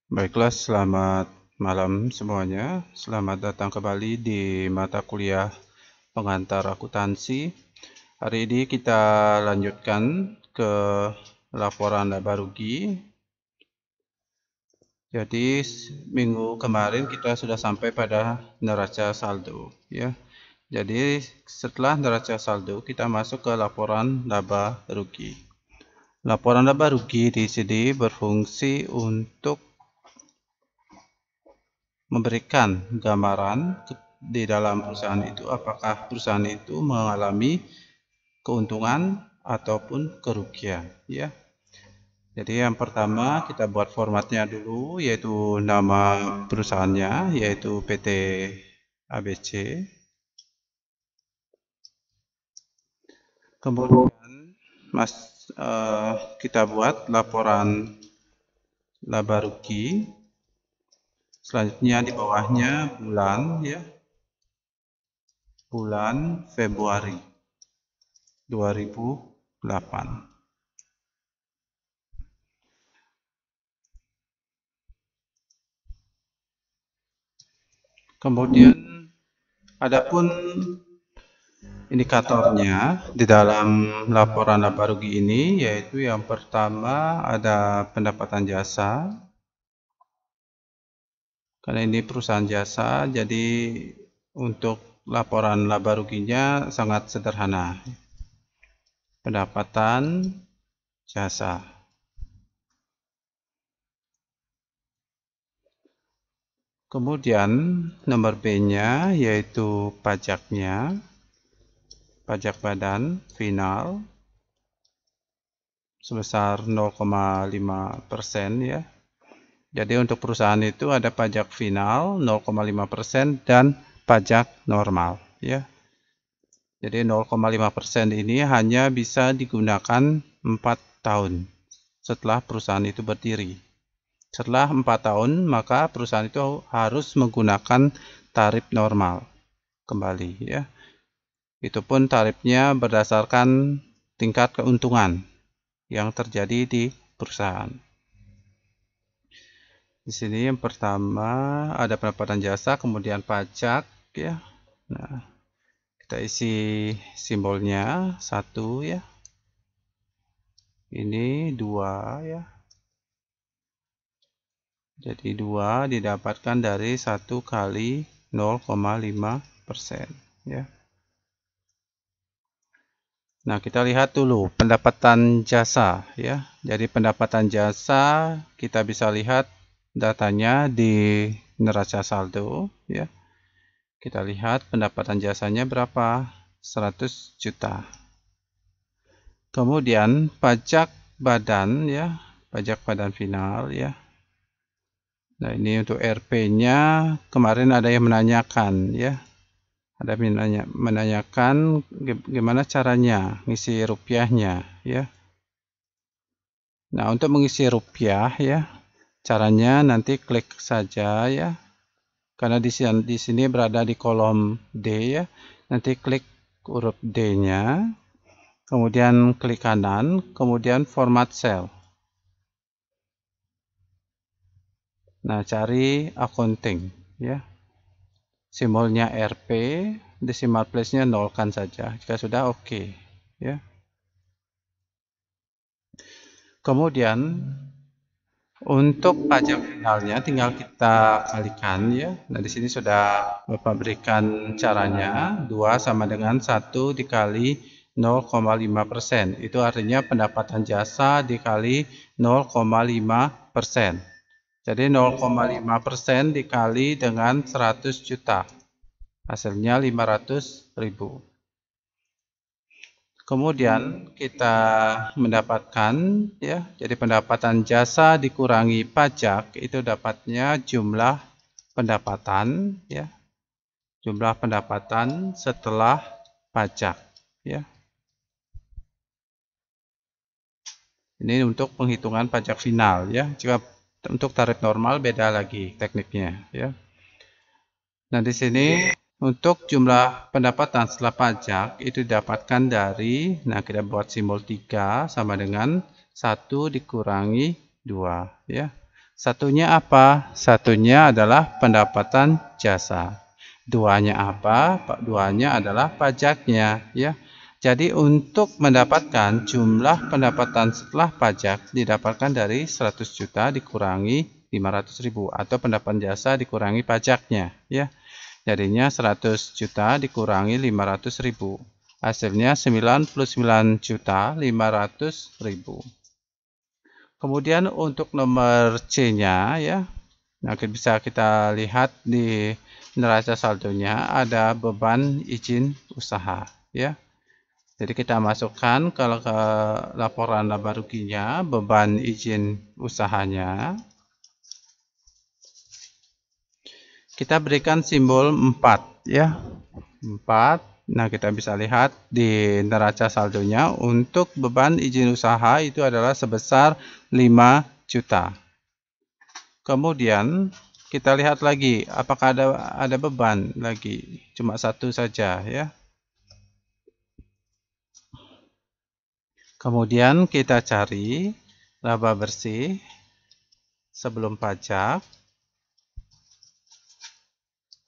Baiklah, selamat malam semuanya. Selamat datang kembali di mata kuliah pengantar akuntansi. Hari ini kita lanjutkan ke laporan laba rugi. Jadi minggu kemarin kita sudah sampai pada neraca saldo, ya. Jadi setelah neraca saldo kita masuk ke laporan laba rugi. Laporan laba rugi di sini berfungsi untuk memberikan gambaran di dalam perusahaan itu apakah perusahaan itu mengalami keuntungan ataupun kerugian, ya. Jadi yang pertama kita buat formatnya dulu, yaitu nama perusahaannya, yaitu PT ABC. Kemudian kita buat laporan laba rugi. Selanjutnya di bawahnya bulan, ya, bulan Februari 2008. Kemudian adapun indikatornya di dalam laporan laba rugi ini, yaitu yang pertama ada pendapatan jasa. Karena ini perusahaan jasa, jadi untuk laporan laba ruginya sangat sederhana. Pendapatan jasa. Kemudian nomor B-nya yaitu pajaknya, pajak badan final sebesar 0,5%, ya. Jadi untuk perusahaan itu ada pajak final 0,5% dan pajak normal, ya. Jadi 0,5% ini hanya bisa digunakan 4 tahun setelah perusahaan itu berdiri. Setelah 4 tahun, maka perusahaan itu harus menggunakan tarif normal kembali, ya. Itu pun tarifnya berdasarkan tingkat keuntungan yang terjadi di perusahaan. Di sini yang pertama ada pendapatan jasa, kemudian pajak, ya. Nah, kita isi simbolnya 1, ya. Ini 2, ya. Jadi 2 didapatkan dari 1 kali 0,5%, ya. Nah, kita lihat dulu pendapatan jasa, ya. Jadi pendapatan jasa kita bisa lihat datanya di neraca saldo, ya. Kita lihat pendapatan jasanya berapa? 100 juta. Kemudian pajak badan, ya, pajak badan final, ya. Nah, ini untuk RP-nya kemarin ada yang menanyakan, ya. Ada menanyakan gimana caranya ngisi rupiahnya, ya. Nah, untuk mengisi rupiah, ya, caranya nanti klik saja, ya. Karena di sini berada di kolom D, ya. Nanti klik huruf D-nya. Kemudian klik kanan, kemudian format cell. Nah, cari accounting, ya. Simbolnya RP, decimal place-nya nolkan saja. Jika sudah, oke, ya. Kemudian untuk pajak finalnya tinggal kita kalikan, ya. Nah, di sini sudah Bapak berikan caranya. 2 sama dengan 1 dikali 0,5%. Itu artinya pendapatan jasa dikali 0,5%. Jadi 0,5% dikali dengan 100 juta. Hasilnya 500.000. Kemudian kita mendapatkan, ya, jadi pendapatan jasa dikurangi pajak itu dapatnya jumlah pendapatan, ya. Jumlah pendapatan setelah pajak, ya. Ini untuk penghitungan pajak final, ya. Jika untuk tarif normal beda lagi tekniknya, ya. Nah, di sini untuk jumlah pendapatan setelah pajak itu didapatkan dari, nah, kita buat simbol 3 sama dengan 1 dikurangi 2, ya. Satunya apa? Satunya adalah pendapatan jasa. Duanya apa? Duanya adalah pajaknya, ya. Jadi untuk mendapatkan jumlah pendapatan setelah pajak didapatkan dari 100 juta dikurangi 500.000 atau pendapatan jasa dikurangi pajaknya, ya. Jadinya 100 juta dikurangi 500.000. Hasilnya 99.500.000. Kemudian untuk nomor C-nya, ya. Nah, bisa kita lihat di neraca saldonya ada beban izin usaha, ya. Jadi kita masukkan kalau ke laporan laba ruginya beban izin usahanya. Kita berikan simbol 4, ya. 4. Nah, kita bisa lihat di neraca saldonya untuk beban izin usaha itu adalah sebesar 5 juta. Kemudian kita lihat lagi apakah ada beban lagi, cuma satu saja, ya. Kemudian kita cari laba bersih sebelum pajak.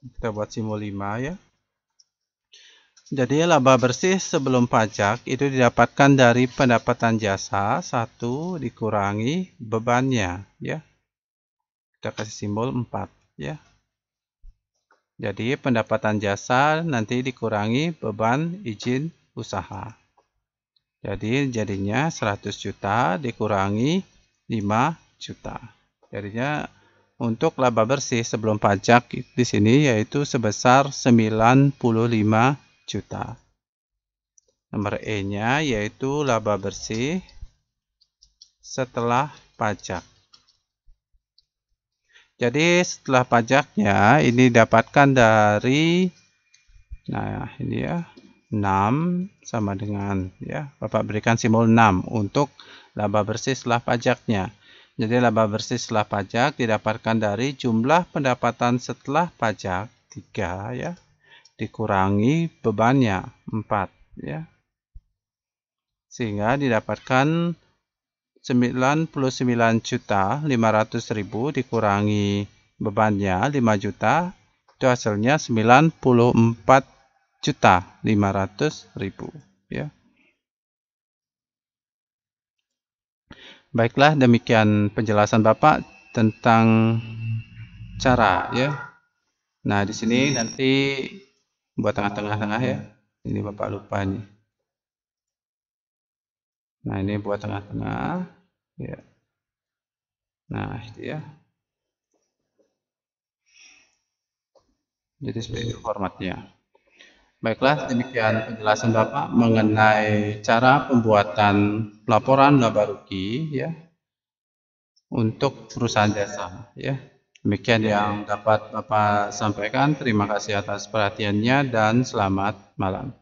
Kita buat simbol 5, ya. Jadi laba bersih sebelum pajak itu didapatkan dari pendapatan jasa 1 dikurangi bebannya, ya. Kita kasih simbol 4, ya. Jadi pendapatan jasa nanti dikurangi beban izin usaha. Jadi jadinya 100 juta dikurangi 5 juta. Jadinya untuk laba bersih sebelum pajak di sini yaitu sebesar 95 juta. Nomor E-nya yaitu laba bersih setelah pajak. Jadi setelah pajaknya ini dapatkan dari, nah ini ya, 6 sama dengan, ya, Bapak berikan simbol 6 untuk laba bersih setelah pajaknya. Jadi laba bersih setelah pajak didapatkan dari jumlah pendapatan setelah pajak 3, ya, dikurangi bebannya 4, ya. Sehingga didapatkan 99.500.000 dikurangi bebannya 5 juta, itu hasilnya 94.500.000, ya. Baiklah, demikian penjelasan Bapak tentang cara, ya. Nah, di sini nanti buat tengah-tengah, ya. Ini Bapak lupa nih. Nah, ini buat tengah-tengah, ya. Nah, itu ya. Jadi seperti itu formatnya. Baiklah, demikian penjelasan Bapak mengenai cara pembuatan laporan laba rugi, ya, untuk perusahaan jasa, ya. Demikian yang dapat Bapak sampaikan. Terima kasih atas perhatiannya dan selamat malam.